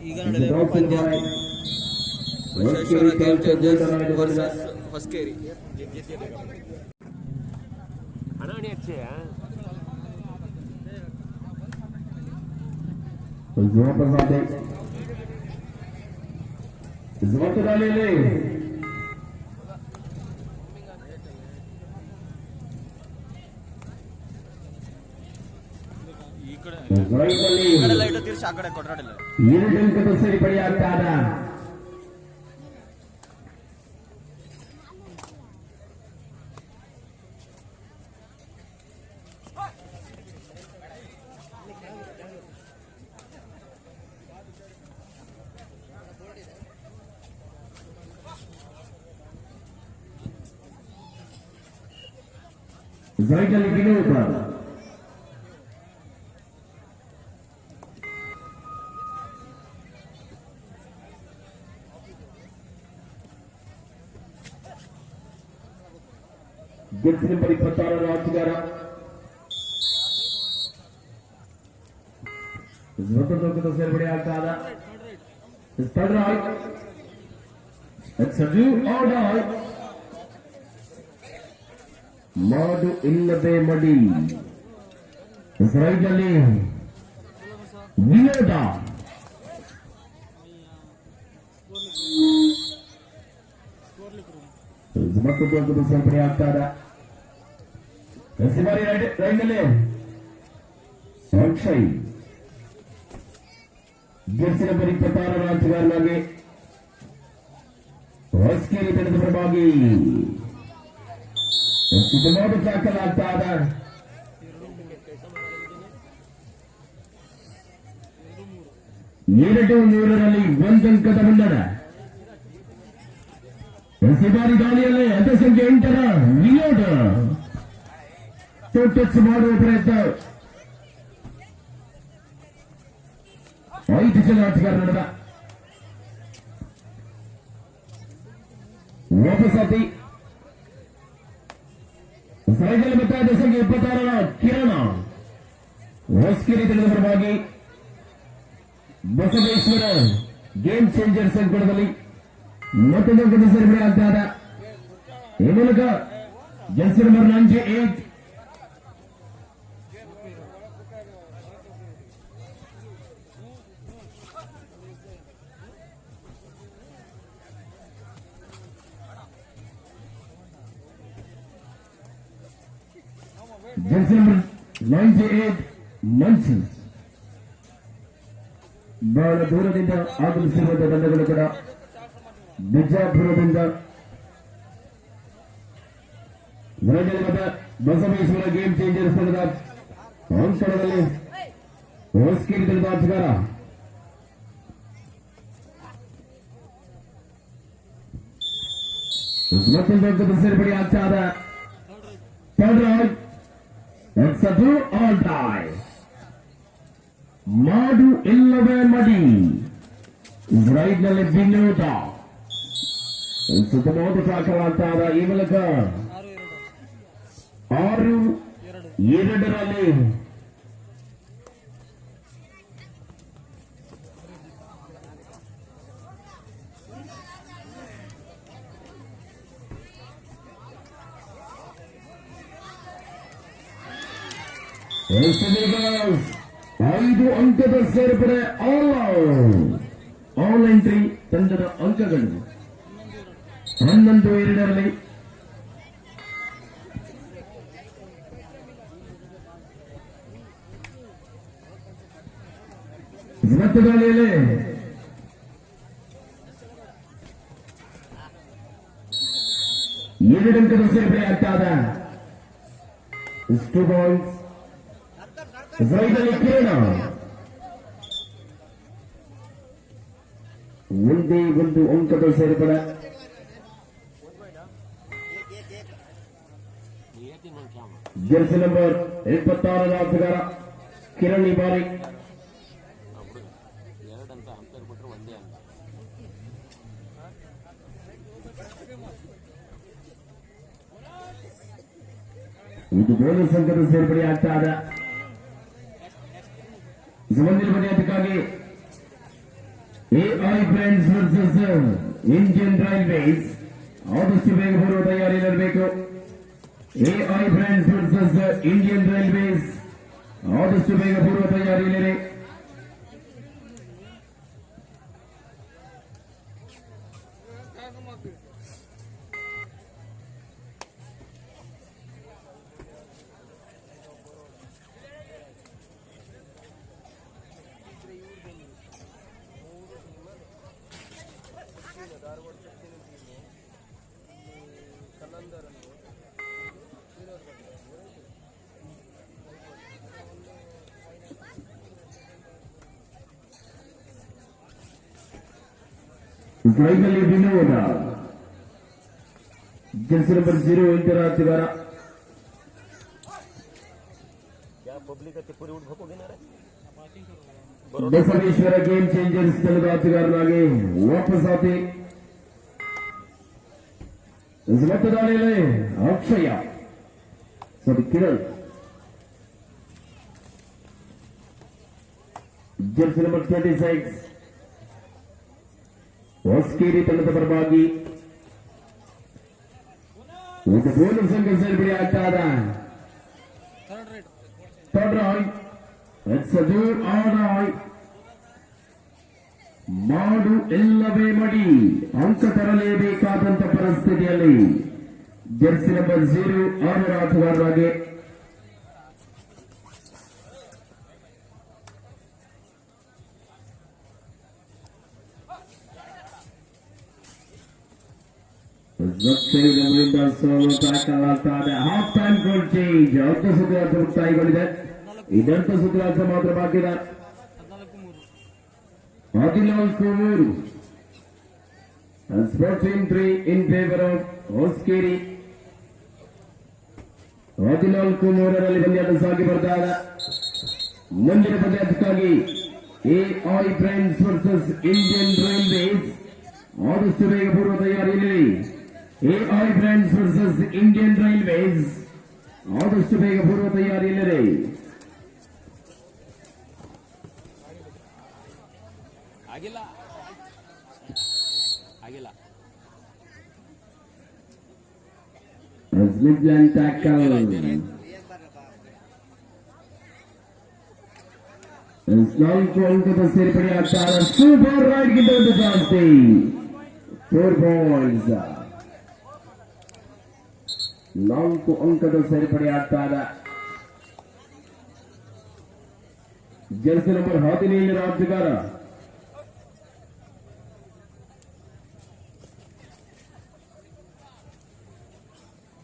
ಈಗ ನಡೆದಿರುವ ಪಂದ್ಯ Basaveshwara game changers versus Hoskeri. Light ತೀರ್ಸಿ ಆ ಕಡೆ ಕೊಟ್ರಾಡಿಲ್ಲ. 2 ಅಂಕದ ಸೇರ್ಪಡೆಯಾಗ್ತಾದ. ರೈಟಲ್ಲಿ ವಿನೋದ ಜೆರ್ಸಿ ನಂಬರ್ 26 ಆಟಗಾರ ಜೊತೆಗೆ ಸೇರ್ಪಡೆ ಆಗ್ತಾದ. ಮಾಡು ಇಲ್ಲದೆ ಮಡಿ. ರೈಟಲ್ಲಿ ವಿನೋದ ಮತ್ತೊಂದು ಸೇರ್ಪಡೆ ಆಗ್ತಾದ. ರೈಟ್ನಲ್ಲಿ ಅಕ್ಷಯ್ ಜೆರ್ಸಿ ನಂಬರ್ 26 ಆಟಗಾರನಾಗಿ ಹೊಸಕೇರಿ ತಂಡದ ಪರವಾಗಿ ಸುಮಾರು ದಾಖಲಾಗ್ತಾದ. 2-3ರಲ್ಲಿ 1 ಅಂಕದ ಮುನ್ನಡ. ಬಾರಿ ದಾಳಿಯಲ್ಲಿ ಅದ ಸಂಖ್ಯೆ 8ರ ವಿನೋದ ಟಚ್ ಮಾಡುವ ಪ್ರಯತ್ನ. 5 ಜನ ಆಟಗಾರ ನಡೆದ ವಾಪಸಾತಿ. ಸೈಡಲ್ಲಿ ಮತ್ತಾದ ಸಂಖ್ಯೆ 26ರ ಕಿರಣ ಹೊಸಕೇರಿ ತಂಡದ ಪರವಾಗಿ ಬಸವೇಶ್ವರ ಗೇಮ್ ಚೇಂಜರ್ ಸಂಕಟದಲ್ಲಿ ಮತ್ತೊಂದು ಅಂಕದ ಸೇರ್ಪಡೆ ಆಗ್ತಾದ. ಈ ಮೂಲಕ ಜೆರ್ಸಿ ನಂಬರ್ 98 ಜೆರ್ಸಿ ನಂಬರ್ 98 ಮಂಚು ಬಹಳ ದೂರದಿಂದ ಆಗಮಿಸಿರುವಂತಹ ತಂಡಗಳು ಕೂಡ ಬಿಜಾಪುರದಿಂದ ಬಸವೇಶ್ವರ ಗೇಮ್ ಚೇಂಜರ್ಸ್ ತಂಡದ ಅಂಕಣದಲ್ಲಿ ಹೊಸಕೇರಿ ತಂಡದ ಆಟಗಾರ ಮತ್ತೊಂದು ಅಂಕದ ಸೇರ್ಪಡೆ ಆಗ್ತಾದ. ಮಾಡು ಇಲ್ಲವೇ ಮಡಿ. ರೈಟ್ನಲ್ಲಿ ವಿನೋದ ಸುತ್ತಮುತ್ತ ದಾಖಲಾಗ್ತಾದ. ಈ ಮೂಲಕ 6-2ರಲ್ಲಿ ಐದು ಅಂಕದ ಸೇರ್ಪಡೆ. ಆಲ್ ಎಂಟ್ರಿ ತಂಡದ ಅಂಕಗಳು 11-2ರಲ್ಲಿ ದಾಳಿಯಲ್ಲಿ 2 ಅಂಕದ ಸೇರ್ಪಡೆ ಆಗ್ತಾದ. 2 ಬಾಲ್ಸ್. ರೈಟಲ್ಲಿ ಕಿರಣ ಒಂದೇ ಒಂದು ಅಂಕದ ಸೇರ್ಪಡೆ. ಜೆರ್ಸಿ ನಂಬರ್ 26 ಆಟಗಾರ ಕಿರಣ್ ಈ ಬಾರಿ ಇದು ಬೋನಸ್ ಅಂಕದ ಸೇರ್ಪಡೆ ಆಗ್ತಾ ಇದೆ. AI friends versus Indian Railways ಆದಷ್ಟು ಬೇಗ ಬರುವ ತಯಾರಿಯಲ್ಲಿರಬೇಕು. AI friends versus Indian Railways ಆದಷ್ಟು ಬೇಗ ಬರುವ ತಯಾರಿಯಲ್ಲಿದೆ. ಫೈನಲಿ ವಿನೋದ ಜರ್ಸಿ ನಂಬರ್ 0 ಎಂಟರ ಆಟಗಾರ. ಬಸವೇಶ್ವರ ಗೇಮ್ ಚೇಂಜರ್ಸ್ ತಂಡದ ಆಟಗಾರನಾಗಿ ವಾಪಸ್ ಆತಿ. ಮತದಾರರೇ ಅಕ್ಷಯ ಕಿರಣ್ ಜರ್ಸಿ ನಂಬರ್ 26 ಹೊಸ್ಕೇರಿ ತಂಡದ ಪರವಾಗಿ ಒಂದು ಗೋಲು ಸಂಘ ಸೇರ್ಪಡೆ ಆಗ್ತಾದ. ಮಾಡು ಎಲ್ಲವೇ ಮಡಿ ಅಂಕ ತರಲೇಬೇಕಾದಂತ ಪರಿಸ್ಥಿತಿಯಲ್ಲಿ ಜರ್ಸಿ ನಂಬರ್ 0 6 ಆಟಗಾರರಾಗಿ ಹಾಫ್ ಟೈಮ್ ಗೋಲ್ ಚೇಂಜ್. ಅರ್ಧ ಸುಧಾರ್ಥ ಮುಕ್ತಾಯಗೊಂಡಿದೆ. ಇದರ್ಥ ಸುಧಾರ್ಥ ಮಾತ್ರ ಬಾಕಿ ಇದೆ. 14-3 14-3 ಇನ್ ಫೇವರ್ ಆಫ್ ಹೊಸ್ಕೇರಿ. 14-3 ಪಂದ್ಯಾಟ ಸಾಗಿ ಬರ್ತಾ ಇದೆ. ಮುಂದಿನ ಪಂದ್ಯಾಟಕ್ಕಾಗಿ AI friends versus Indian Railways ಆದಷ್ಟು ಬೇಗ ಪೂರ್ವ ತಯಾರಿಯಲ್ಲಿ. AI friends versus Indian Railways ಆದಷ್ಟು ಬೇಗ ಪೂರ್ವ ತಯಾರಿಯಲ್ಲಿದೆ. ಆಗಿಲ್ಲ ಆಗಿಲ್ಲ ಸ್ಮಿತ್ಲ್ಯಾಂಡ್ ಟ್ಯಾಕಲ್. 4 ಅಂಕದ ಸೇರ್ಪಡೆ ಆಗ್ತಾರೆ. ಸೂಪರ್ ರೈಡ್ ಗಿಂತ ಒಂದು ಜಾಸ್ತಿ 4 ಪಾಯಿಂಟ್ಸ್. 4 ಅಂಕದ ಸೇರ್ಪಡೆ ಆಗ್ತಾರೆ. ಜರ್ಸಿ ನಂಬರ್ 17 ಆಟಗಾರ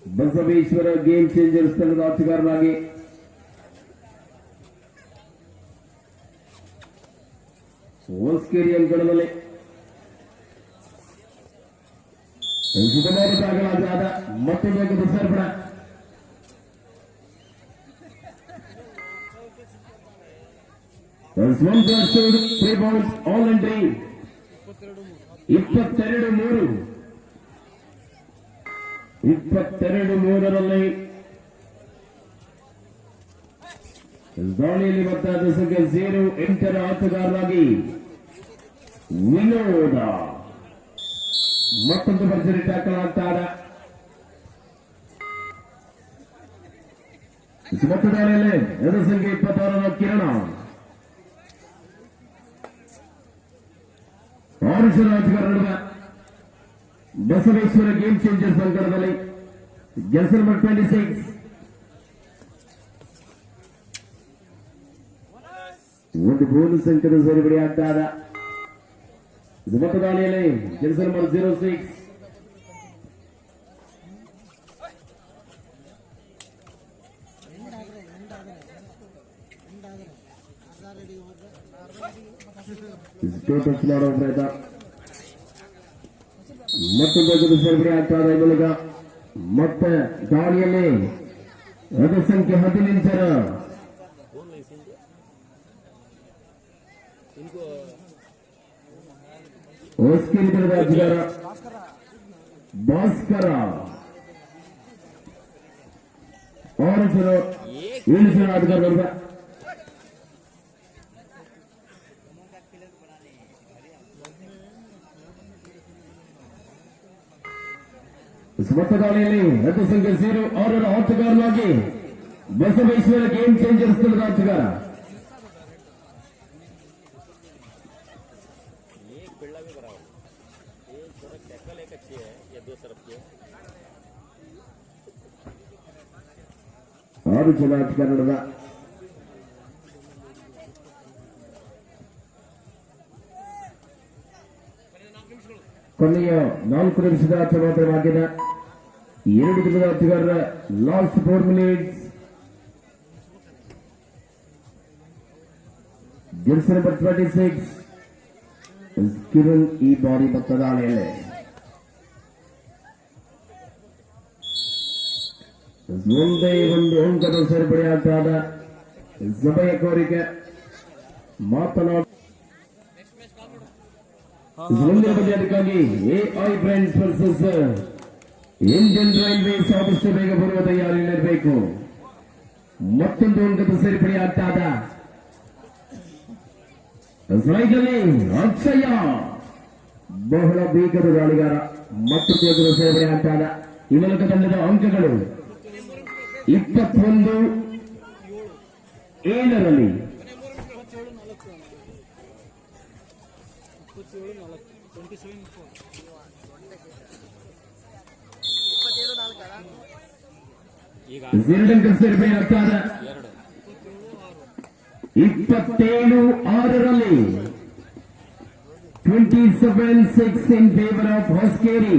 ಬಸವೇಶ್ವರ ಗೇಮ್ ಚೇಂಜರ್ಸ್ ತಂಡದ ಆಟಗಾರನಾಗಿ ಹೊಸ್ಕೇರಿ ಅಂಕಣದಲ್ಲಿ ಸುಮಾರು ದಾಖಲಾದ ಮತ್ತೊಂದು ಅಂಕದ ಸೇರ್ಪಡೆ. ಆಲ್ ಎಂಟ್ರಿ 22-3 22-3ರಲ್ಲಿ ದಾಳಿಯಲ್ಲಿ ಬರ್ತಾದ ಸಂಖ್ಯೆ 0 ಎಂಟರ ಆಟಗಾರರಾಗಿ ವಿನೋದ ಮತ್ತೊಂದು ಭರ್ಜರಿ ಟ್ಯಾಕಲ್ ಆಗ್ತಾರೆ. ಮತದಾರರಲ್ಲಿ ಎಡ ಸಂಖ್ಯೆ 26ರ ಕಿರಣ 6 ಜನ ಆಟಗಾರ ನಡುವೆ ಬಸವೇಶ್ವರ ಗೇಮ್ ಚೇಂಜರ್ಸ್ ಅಂಕಣದಲ್ಲಿ ಜರ್ಸಿ ನಂಬರ್ 26 ಒಂದು ಬೋನಸ್ ಅಂಕದ ಸೇರ್ಪಡೆ ಆಗ್ತಾದ. ಮತದಾಳಿಯಲ್ಲಿ ಜರ್ಸಿ ನಂಬರ್ 06 ಮಾಡೋ ಪ್ರಯತ್ನ. ಮತ್ತೊಂದು ಅಂಕದ ಸೇರ್ಪಡೆ ಆಗ್ತಾದ. ಮೂಲಕ ಮತ್ತೆ ದಾಳಿಯಲ್ಲಿ ಅದ ಸಂಖ್ಯೆ 18ರ ಹೊಸ್ಕೇರಿ ತಂಡದ ಆಟಗಾರ ಭಾಸ್ಕರ 7 ಜನ ಆಟಗಾರರು ಮೊತ್ತ ದಾಳಿಯಲ್ಲಿ ರದ್ದು ಸಂಖ್ಯೆ 06 ಆಟಗಾರನಾಗಿ ಬಸವೇಶ್ವರ ಗೇಮ್ ಚೇಂಜರ್ ಸ್ಥಳದ ಆಟಗಾರ. ಆರು ಜನ ಆಟಗಾರರ ಕೊನೆಯ 4 ನಿಮಿಷದ ಆಟ ಮಾತ್ರವಾಗಿದೆ. 2 ದಿನದ ಆಟಗಾರರ last 4 minutes. Jersey number 26 Kiran ಈ ಬಾರಿ ಮೊತ್ತ ದಾಳಿಯಲ್ಲಿ ಒಂದೇ ಒಂದು ಅಂಕದ ಸೇರ್ಪಡೆಯಾದ ಸಮಯ ಕೋರಿಕೆ ಮಾತನಾಡ ಮುಂದಿನ ಪಂದ್ಯಕ್ಕಾಗಿ AI brands versus Indian Railways ಆದಷ್ಟು ಬೇಗ ಬರುವ ತಯಾರಿಯಲ್ಲಿರಬೇಕು. ಮತ್ತೊಂದು ಅಂಕದ ಸೇರ್ಪಡೆಯಾಗ್ತಾದ ಸ್ಟ್ರೈಕಲ್ಲಿ ಅಕ್ಷಯ ಬಹಳ ಬೇಗದ ದಾಳಿಗಾರ. ಮತ್ತೊಂದು ಅಂಕದ ಸೇರ್ಪಡೆಯಾಗ್ತಾದ. ಈ ಮೂಲಕ ತಂಡದ ಅಂಕಗಳು 21-7 2 ಸೇರ್ಪಡೆಯಾಗ್ತಾದ. 27-6 27-6 in favor of Hoskeri.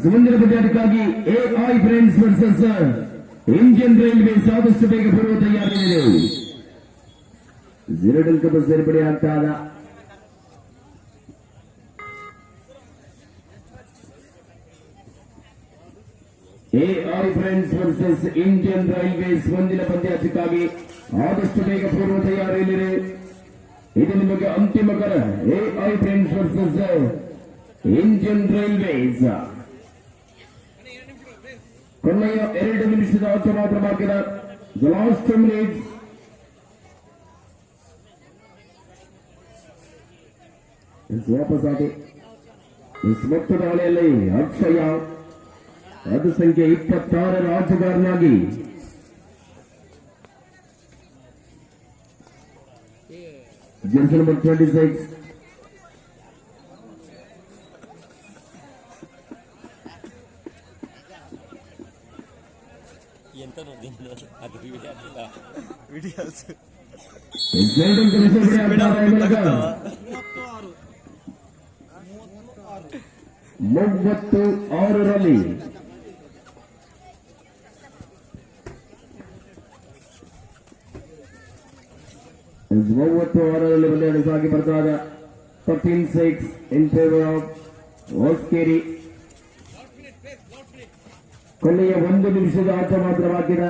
ಮುಂದಿನ ಪಂದ್ಯಕ್ಕಾಗಿ AI brands versus Indian Railways ಆದಷ್ಟು ಬೇಗ ಬರುವ ತಯಾರಿಯಲ್ಲಿದೆ. 2 ಅಂಕದ ಸೇರ್ಪಡೆಯಾಗ್ತಾದ. AI brands versus Indian Railways ಮುಂದಿನ ಪಂದ್ಯಕ್ಕಾಗಿ ಆದಷ್ಟು ಬೇಗ ಪೂರ್ವ ತಯಾರಿಯಲ್ಲಿದೆ. ಇದು ನಿಮಗೆ ಅಂತಿಮ ಕರ. AI brands versus Indian railways. ಕೊನೆಯ 2 ನಿಮಿಷದ ಆಟ ಮಾತ್ರ ಬಾಕಿದ. Last 2 minutes. ವಾಪಸ್ಸಾಗಿ ಮೊತ್ತ ದಾಳಿಯಲ್ಲಿ ಅಕ್ಷಯ ಅದು ಸಂಖ್ಯೆ 26 ಆಟಗಾರನಾಗಿ ಜೆರ್ಸಿ ನಂಬರ್ 26 ವಿಡಿಯೋಸ್ 36ರಲ್ಲಿ ಪಂದ್ಯಾಟ ಸಾಗಿ ಬರ್ತಾಗ 13-6 ಇನ್ ಫೇವರ್ ಆಫ್ ಹೊಸ್ಕೇರಿ. ಕೊನೆಯ 1 ನಿಮಿಷದ ಆಟ ಮಾತ್ರವಾಗಿದೆ.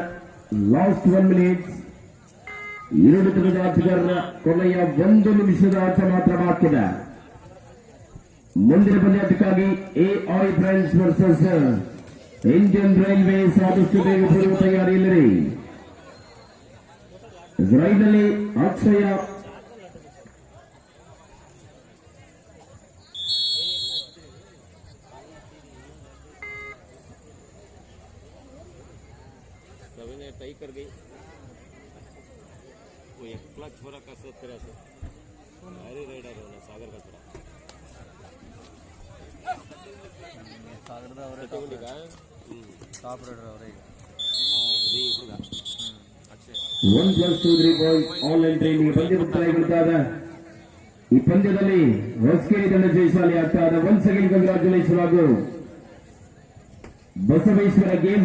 Last 1 minutes. 2 ದಿನದ ಆಟಗಾರರ ಕೊನೆಯ 1 ನಿಮಿಷದ ಆಟ ಮಾತ್ರ ಬಾಕಿದೆ. ಮುಂದಿನ ಪಂದ್ಯಕ್ಕಾಗಿ AI brands versus Indian Railways ಆದಷ್ಟು ಬೇಗ ಬರುವ ತಯಾರಿಯಲ್ಲಿದೆ. ಇಸ್ರಾಯೇಲ್ನಲ್ಲಿ ಅಕ್ಷಯ तय कर गई वो एकला छोरा कसरत करे असं भारी राइडर होना सागर का छोरा ಸಾಗರದವರೇ ಟಾಪ್ ರೈಡರ್ ಅವರೇ ಅಕ್ಷಯ್ 1+2 3 ಆನ್ಲೈನ್ ಟ್ರೈನಿಂಗ್ ಪಂದ್ಯ ಮುಕ್ತಾಯಗೊಳ್ಳುತ್ತಾದ. ಈ ಪಂದ್ಯದಲ್ಲಿ ಹೊಸಕೇರಿ ತಂಡ ಜಯಶಾಲಿ ಆಗ್ತಾದ. 1 ಸೆಕೆಂಡ್ ಕಂಗ್ರಾಚುಲೇಷನ್ ಹಾಗೂ ಬಸವೇಶ್ವರ ಗೇಮ್